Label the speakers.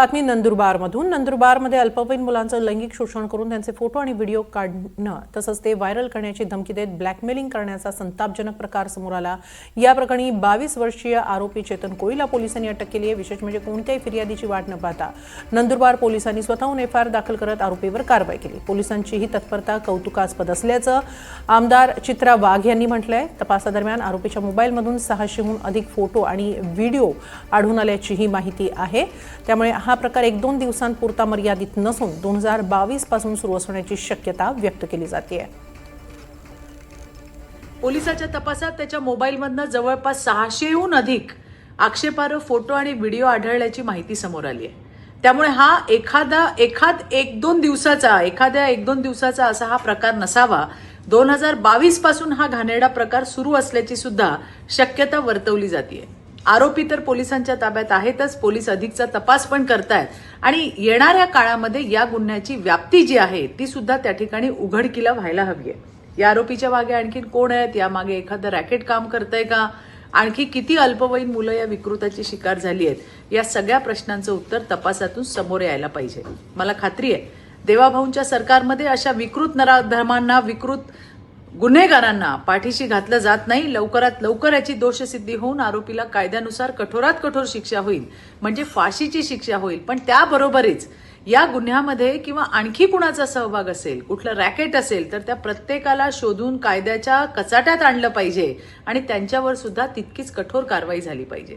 Speaker 1: बातमी नंदुरबारमधून. नंदुरबारमध्ये अल्पवयीन मुलांचं लैंगिक शोषण करून त्यांचे फोटो आणि व्हिडिओ काढणं तसंच ते व्हायरल करण्याची धमकी देत ब्लॅकमेलिंग करण्याचा संतापजनक प्रकार समोर आला. या प्रकरणी 22 वर्षीय आरोपी चेतन कोळीला पोलिसांनी अटक केली आहे. विशेष म्हणजे कोणत्याही फिर्यादीची वाट न पाहता नंदुरबार पोलिसांनी स्वतःहून एफआयआर दाखल करत आरोपीवर कारवाई केली. पोलिसांची ही तत्परता कौतुकास्पद असल्याचं आमदार चित्रा वाघ यांनी म्हटलंय. तपासादरम्यान आरोपीच्या मोबाईलमधून 600हून अधिक फोटो आणि व्हिडिओ आढळून आल्याची ही माहिती आहे. त्यामुळे हा प्रकार 1-2 दिवसांपुरता मर्यादित नसून 2022 पासून सुरू असण्याची शक्यता व्यक्त केली जाते.
Speaker 2: पोलिसांच्या तपासात त्याच्या मोबाईलमधनं जवळपास 600हून अधिक आक्षेपार्ह फोटो आणि व्हिडिओ आढळल्याची माहिती समोर आली आहे. त्यामुळे हा एखाद्या 1-2 दिवसाचा असा हा प्रकार नसावा. 2022 पासून हा घाणेरडा प्रकार सुरू असल्याची सुद्धा शक्यता वर्तवली जाते. आरोपी तर पोलिसांच्या ताब्यात आहेतच, पोलीस अधिकचा तपास पण करतायत आणि येणाऱ्या काळामध्ये या गुन्ह्याची व्याप्ती जी आहे ती सुद्धा त्या ठिकाणी उघडकीला व्हायला हवी आहे. या आरोपीच्या मागे आणखीन कोण आहेत, यामागे एखादं रॅकेट काम करतंय का, आणखी किती अल्पवयीन मुलं या विकृताची शिकार झाली आहेत, या सगळ्या प्रश्नांचं उत्तर तपासातून समोर यायला पाहिजे. मला खात्री आहे देवाभाऊंच्या सरकारमध्ये अशा विकृत नराधमांना, विकृत गुन्हेगारांना पाठीशी घातलं जात नाही. लवकरात लवकर याची दोषसिद्धी होऊन आरोपीला कायद्यानुसार कठोरात कठोर शिक्षा होईल, म्हणजे फाशीची शिक्षा होईल. पण त्याबरोबरच या गुन्ह्यामध्ये किंवा आणखी कुणाचा सहभाग असेल, कुठलं रॅकेट असेल, तर त्या प्रत्येकाला शोधून कायद्याच्या कचाट्यात आणलं पाहिजे आणि त्यांच्यावर सुद्धा तितकीच कठोर कारवाई झाली पाहिजे.